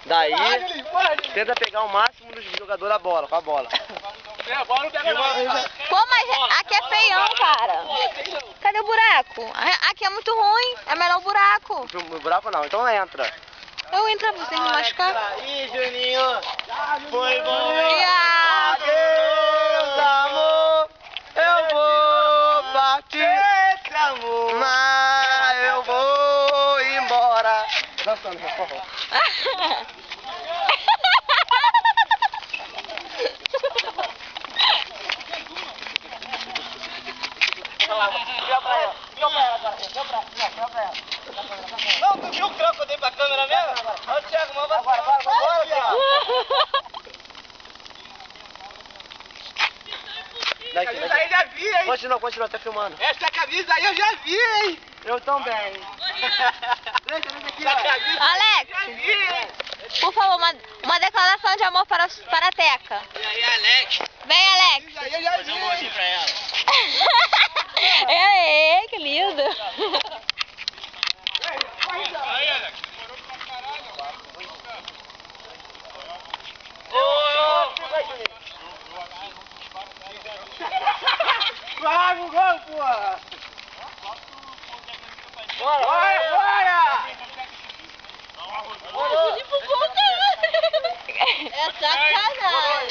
Daí, tenta pegar o máximo dos jogadores com a bola. Pô, mas aqui é feião, cara. Cadê o buraco? Aqui é muito ruim. É melhor o buraco. No buraco não, então entra. Eu entro pra vocês me machucar. Ih, Juninho, foi bom. Adeus, amor. Eu vou partir, mas eu vou embora. Dançando, por favor. Não, tu viu o croco que eu dei pra câmera mesmo? Olha o Thiago, mano. Agora, Camisa aí eu já vi, hein? Continua, tá filmando. Essa camisa aí eu já vi, hein? Eu também. Alex, por favor, uma declaração de amor para a Teca. E aí, Alex? Vem, Alex. Aí eu já vi. Um beijinho pra ela. É, que lindo. Aí, Alex, demorou pra caralho. Vai, gol, porra! Bora! É sacanagem.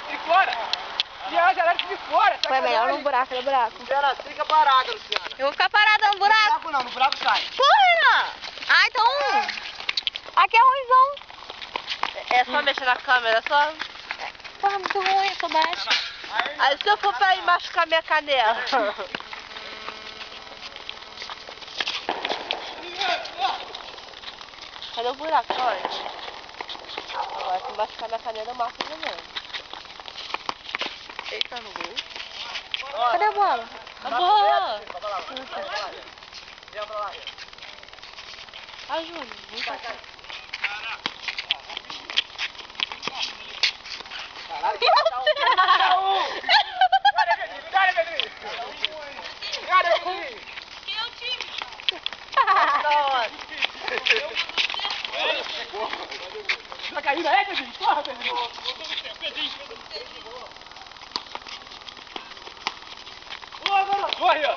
De fora! De fora! Foi melhor no buraco, no buraco. Luciana, fica parada, Luciana. Eu vou ficar parada no buraco. No buraco sai. Porra! Ah, então... Aqui é ruimzão. É só mexer na câmera, só. Porra, muito ruim, eu sou baixa. Aí se eu for pra ir machucar minha canela. Cadê o buraco, olha? Agora se machucar minha canela, eu mato de novo. Eita, no gol. Cadê a bola? A bola! Ai, Júnior, vem pra cá. Tá caindo aí, Pedrinho? Porra, Pedrinho! Corre, ó!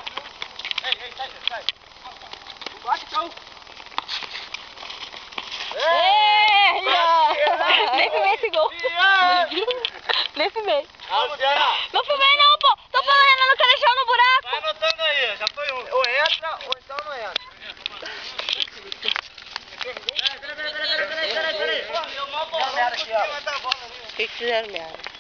Ei, sai! Bate, tchau! Nem filmei esse gol. Nem filmei. Luciana! Não filmei não, pô. Tô falando, eu não quero deixar no buraco. Vai anotando aí, já foi um. Ou entra, ou então não entra. Peraí. O que fizeram, merda?